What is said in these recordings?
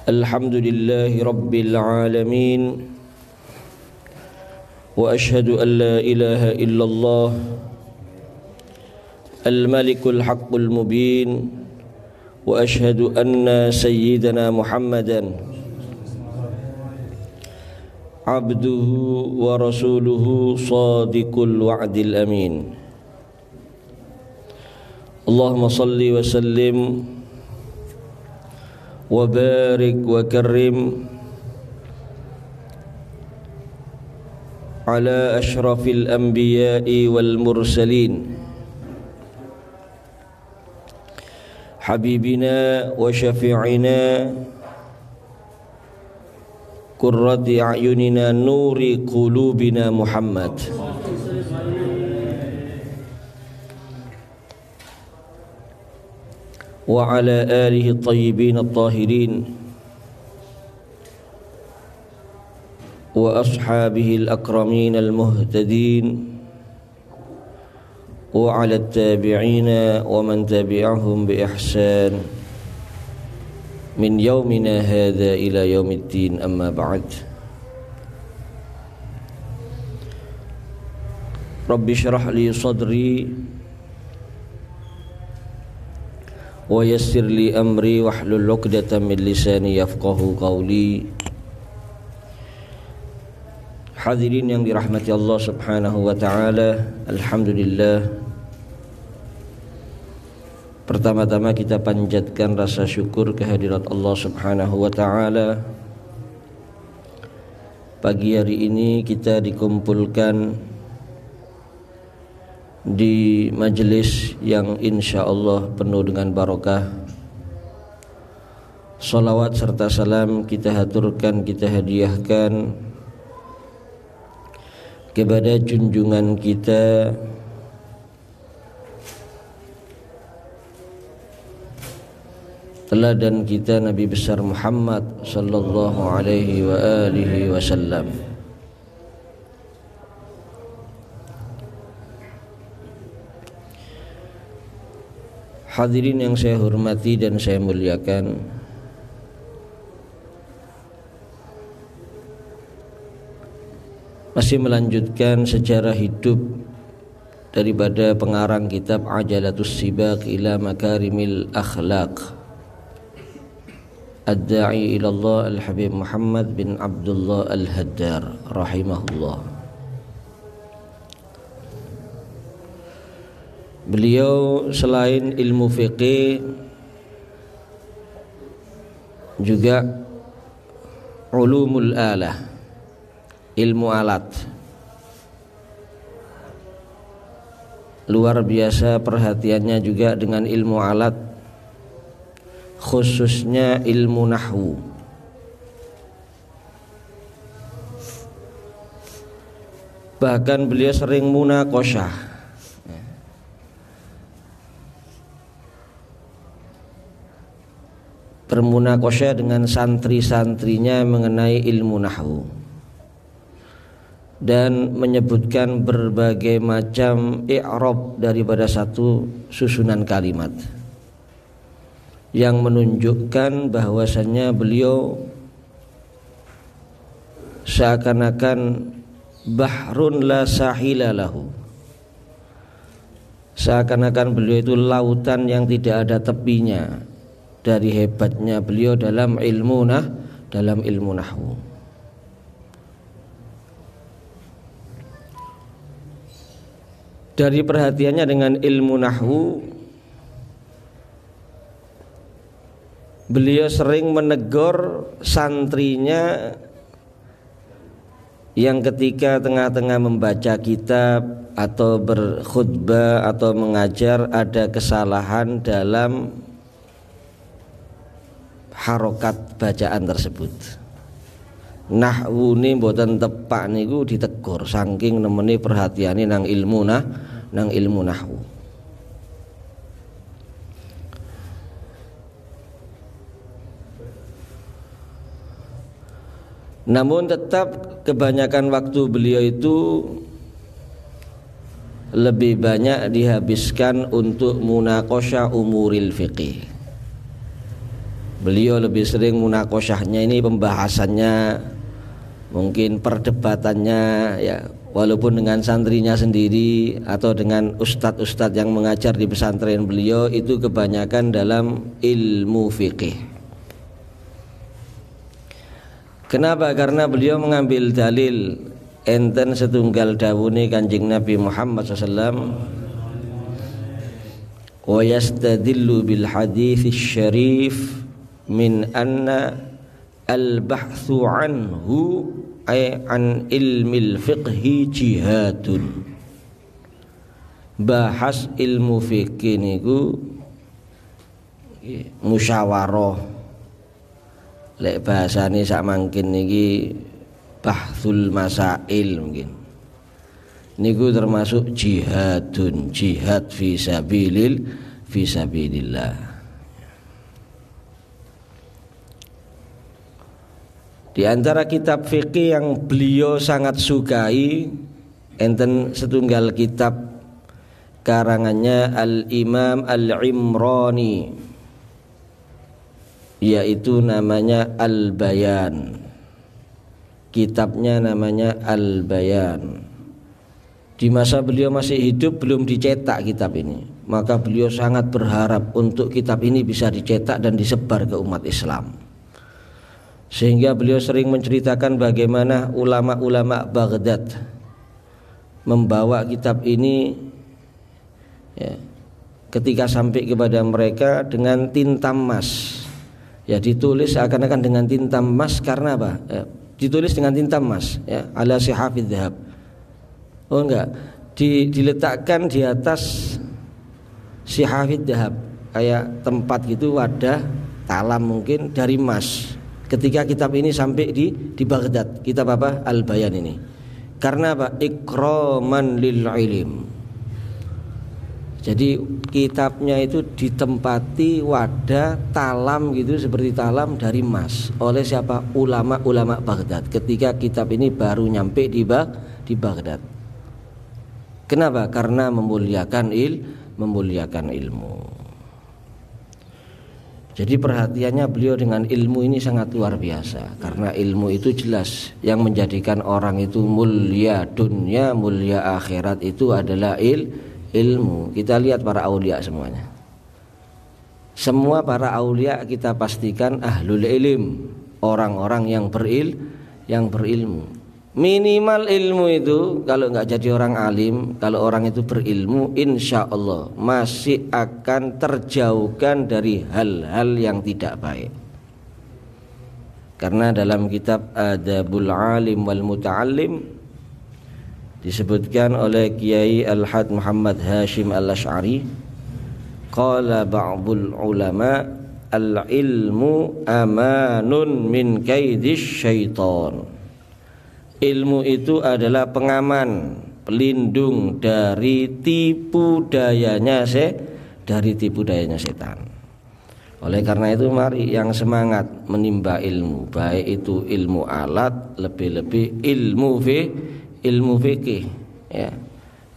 Alhamdulillahi Rabbil Alamin. Wa ashhadu an la ilaha illallah Al-Malikul Haqqul Mubin. Wa ashhadu anna sayyidana Muhammadan abduhu wa rasuluhu sadiqul wa'dil amin. Allahumma salli wa sallim wa barik wa karrim ala ashrafil anbiya'i wal mursalin habibina wa syafi'ina qurrati a'yunina nuri qulubina Muhammad wa ala alihi at-tayyibin at-tahirin wa ashabihi al-akramin al-muhtadin wa ala at-tabi'ina wa man tabi'ahum bi ihsan min yaumina hadha ila yaumiddin, amma ba'd. Rabbi shrah li sadri wa yassir li amri wahlul 'uqdatam min lisani yafqahu qawli. Hadirin yang dirahmati Allah Subhanahu wa taala, alhamdulillah. Pertama-tama kita panjatkan rasa syukur kehadirat Allah Subhanahu wa taala. Pagi hari ini kita dikumpulkan di majelis yang insyaallah penuh dengan barakah. Salawat serta salam kita haturkan, kita hadiahkan kepada junjungan kita teladan kita Nabi besar Muhammad sallallahu alaihi wa alihi wasallam. Hadirin yang saya hormati dan saya muliakan, masih melanjutkan sejarah hidup daripada pengarang kitab Ajalatus Sibaq ila Makarimil Akhlaq, Ad-Da'i ila Allah Al-Habib Muhammad bin Abdullah Al-Haddar rahimahullah. Beliau selain ilmu fiqih juga ulumul alah, ilmu alat. Luar biasa perhatiannya juga dengan ilmu alat, khususnya ilmu nahwu. Bahkan beliau sering munaqasyah, bermunaqasyah dengan santri-santrinya mengenai ilmu nahwu dan menyebutkan berbagai macam i'rab daripada satu susunan kalimat yang menunjukkan bahwasannya beliau seakan-akan bahrun la sahila lahu, seakan-akan beliau itu lautan yang tidak ada tepinya dari hebatnya beliau dalam ilmu nahwu. Dari perhatiannya dengan ilmu nahwu, beliau sering menegur santrinya yang ketika tengah-tengah membaca kitab atau berkhutbah atau mengajar ada kesalahan dalam harokat bacaan tersebut. Nahwu ini mboten tepak niku ditegur saking nemeni perhatiane nang ilmu nahwu. Namun tetap kebanyakan waktu beliau itu lebih banyak dihabiskan untuk munaqasyah umuril fiqih. Beliau lebih sering munakosyahnya ini pembahasannya, mungkin perdebatannya ya, walaupun dengan santrinya sendiri atau dengan ustadz-ustadz yang mengajar di pesantren beliau, itu kebanyakan dalam ilmu fikih. Kenapa? Karena beliau mengambil dalil enten setunggal dawuhne Kanjeng Nabi Muhammad SAW, wa yastadillu bil hadits syarif min anna al-bahthu anhu ay an ilmil fiqhi jihadun. Bahas ilmu fikih niku musyawarah, lek bahasane sak mangkin niki bahsul masail, mungkin niku termasuk jihadun, jihad fi sabilillah. Di antara kitab fikih yang beliau sangat sukai enten setunggal kitab karangannya Al-Imam Al-Imrani, yaitu namanya Al-Bayan. Kitabnya namanya Al-Bayan. Di masa beliau masih hidup belum dicetak kitab ini, maka beliau sangat berharap untuk kitab ini bisa dicetak dan disebar ke umat Islam. Sehingga beliau sering menceritakan bagaimana ulama-ulama Baghdad membawa kitab ini ya, ketika sampai kepada mereka dengan tinta emas. Ya, ditulis seakan-akan dengan tinta emas. Karena apa? Ya, ditulis dengan tinta emas ya, ala sihafidz dzahab. Oh enggak, diletakkan di atas sihafidz dzahab, kayak tempat gitu, wadah talam mungkin dari emas. Ketika kitab ini sampai di Baghdad, kitab apa? Al-Bayan ini. Karena apa? Ikraman lil ilm. Jadi kitabnya itu ditempati wadah talam gitu, seperti talam dari emas, oleh siapa? Ulama-ulama Baghdad. Ketika kitab ini baru nyampe di Baghdad. Kenapa? Karena memuliakan ilmu. Jadi perhatiannya beliau dengan ilmu ini sangat luar biasa. Karena ilmu itu jelas yang menjadikan orang itu mulia dunia, mulia akhirat itu adalah ilmu. Kita lihat para aulia semuanya. Semua para aulia kita pastikan ahlul ilm, orang-orang yang berilmu. Minimal ilmu itu, kalau nggak jadi orang alim, kalau orang itu berilmu, insya Allah masih akan terjauhkan dari hal-hal yang tidak baik. Karena dalam kitab Adabul Alim wal Muta'allim disebutkan oleh Kiai Al-Had Muhammad Hashim Al-Ash'ari, qala ba'dul ulama al-ilmu amanun min kaidisy syaitan. Ilmu itu adalah pengaman, pelindung dari tipu dayanya setan. Oleh karena itu mari yang semangat menimba ilmu, baik itu ilmu alat, lebih-lebih ilmu fikih ya.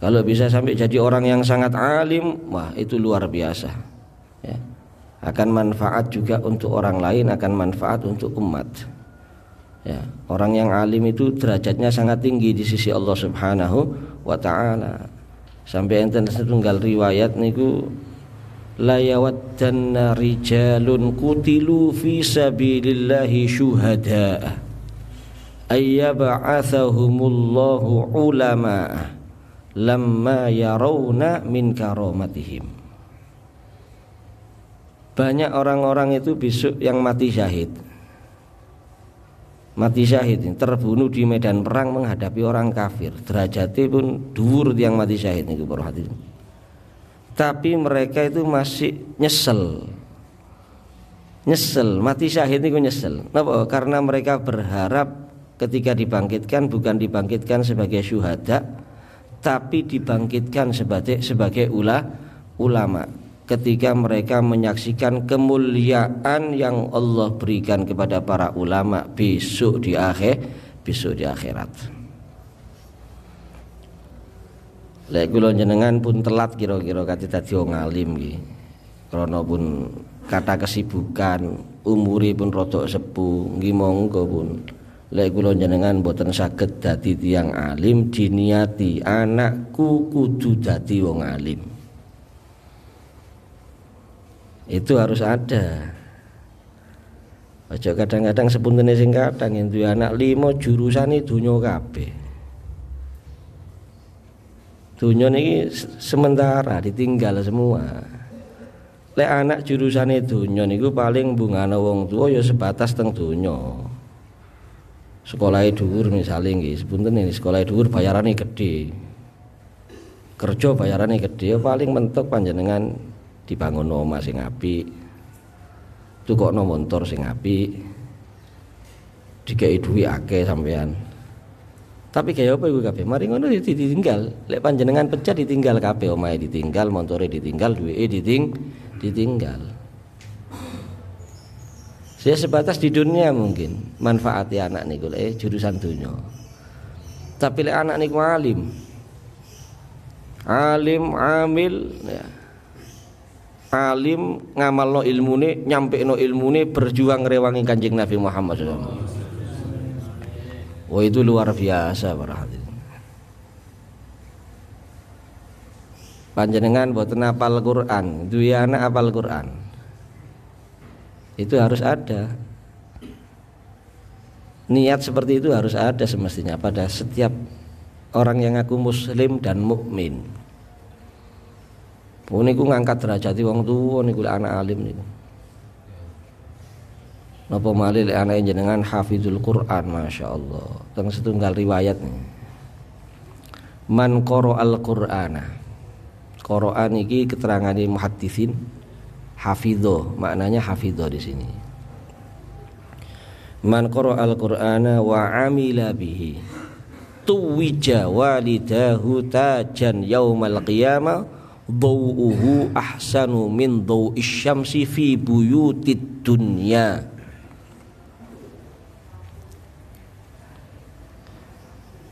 Kalau bisa sampai jadi orang yang sangat alim, wah itu luar biasa ya. Akan manfaat juga untuk orang lain, akan manfaat untuk umat ya. Orang yang alim itu derajatnya sangat tinggi di sisi Allah Subhanahu wa ta'ala. Sampai enten setunggal riwayat niku, la yawaddanna rijalun qutilu fi sabilillahi syuhada ayyab'athahumullahu ulama lamma yarawna min karamatihim. Banyak orang-orang itu besok yang mati syahid, terbunuh di medan perang menghadapi orang kafir, derajatnya pun dhuwur yang mati syahid niku para hadirin. Tapi mereka itu masih nyesel mati syahid niku nyesel. Napa? Karena mereka berharap ketika dibangkitkan bukan dibangkitkan sebagai syuhada, tapi dibangkitkan sebagai ulama. Ketika mereka menyaksikan kemuliaan yang Allah berikan kepada para ulama besok di akhirat. Lek kula jenengan pun telat kira-kira kate dadi wong alim nggih. Krana pun kata kesibukan, umure pun rada sepuh, nggih monggo pun lek kula jenengan boten saged dadi tiyang alim, diniati anakku kudu dadi wong alim. Itu harus ada. Aja kadang-kadang sepuntene sing kadang yen duwe anak 5 jurusane donya kabeh. Donya niki sementara ditinggal semua. Lek anak jurusane donya niku paling bungane wong tua ya sebatas teng donya. Sekolahé dhuwur misale nggih, sepunten ini sekolahé dhuwur bayarane gedhe. Kerja bayarane gedhe, paling mentok panjenengan dibangun omah sing apik. Tukokno montor sing apik. Dikei duit akeh sampean. Tapi kaya apa iku kabeh? Mari ngono ditinggal. Lek panjenengan pecah ditinggal kabeh, omahe ditinggal, montore ditinggal, duwike ditinggal. Saya sebatas di dunia mungkin manfaati anak niku jurusan dunia. Tapi lek anak niku alim, amil ya. Alim ngamalno ilmune, nyampekno ilmune, berjuang ngrewangi Kanjeng Nabi Muhammad SAW. Wah itu luar biasa para hadirin. Panjenengan boten hafal Quran, duwe anak hafal Quran. Itu harus ada. Niat seperti itu harus ada semestinya pada setiap orang yang ngaku muslim dan mukmin. Niku ngangkat derajat wong tuwa niku anak alim niku. Napa malih lek anake jenengan hafizul Quran, masyaallah. Teng setunggal riwayat nih. Man qara'al Qur'ana. Qur'an iki keterangane muhaddisin hafidho, maknanya hafidho di sini. Man qara'al Qur'ana wa 'amila bihi tuwija walidahu tajan yaumal qiyamah dhau'uhu ahsanu min dhau'is syamsi fi buyutid dunya.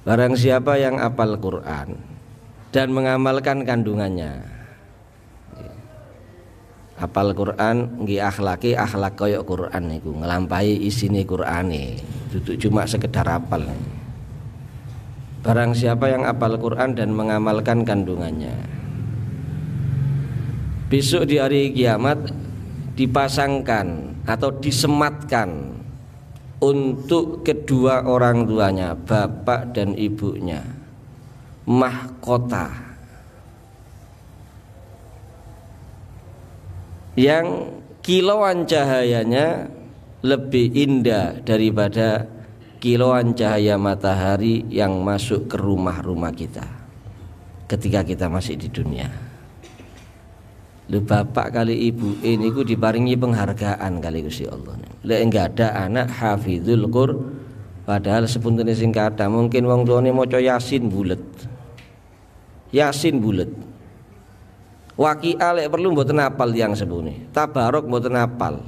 Barang siapa yang hafal Quran dan mengamalkan kandungannya, hafal Quran nggih akhlaki akhlak kaya Quran niku, nglampahi isine Qurane, duduk cuma sekedar hafal. Barang siapa yang hafal Quran dan mengamalkan kandungannya, besok di hari kiamat dipasangkan atau disematkan untuk kedua orang tuanya, bapak dan ibunya, mahkota yang kilauan cahayanya lebih indah daripada kilauan cahaya matahari yang masuk ke rumah-rumah kita ketika kita masih di dunia. Lu bapak kali ibu ini ku diparingi penghargaan kali Gusti Allah. Lek enggak ada anak hafizul Qur'an, padahal sepuntene sing kathah mungkin wong tuane maca Yasin bulet. Yasin bulet. Waqiah lek perlu mboten hafal tiyang sepune. Tabarok mboten hafal.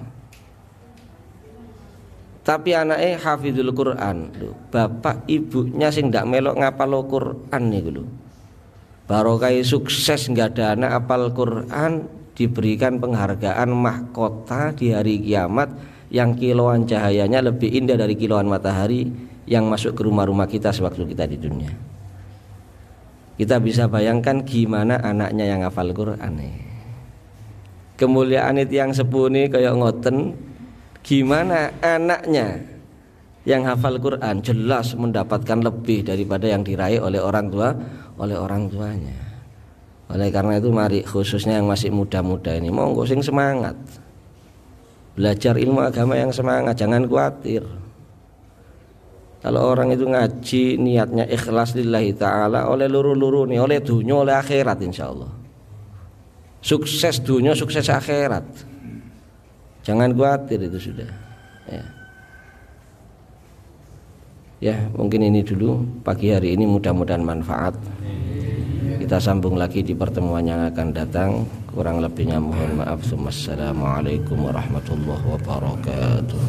Tapi anake hafizul Qur'an. Lho, bapak ibunya sing ndak melok ngapal Qur'an niku lho. Barokah sukses nggak ada anak hafal Quran, diberikan penghargaan mahkota di hari kiamat yang kilauan cahayanya lebih indah dari kilauan matahari yang masuk ke rumah-rumah kita sewaktu kita di dunia. Kita bisa bayangkan gimana anaknya yang hafal Quran. Kemuliaan itu yang sepuni kayak ngoten, gimana anaknya yang hafal Quran jelas mendapatkan lebih daripada yang diraih oleh orang tuanya. Oleh karena itu mari khususnya yang masih muda-muda ini monggo sing semangat. Belajar ilmu agama yang semangat, jangan khawatir. Kalau orang itu ngaji niatnya ikhlas lillahi ta'ala, oleh luru-luru nih, oleh dunia, oleh akhirat insyaallah. Sukses dunia, sukses akhirat. Jangan khawatir, itu sudah. Ya, mungkin ini dulu pagi hari ini, mudah-mudahan manfaat. Kita sambung lagi di pertemuan yang akan datang. Kurang lebihnya mohon maaf. Assalamualaikum warahmatullahi wabarakatuh.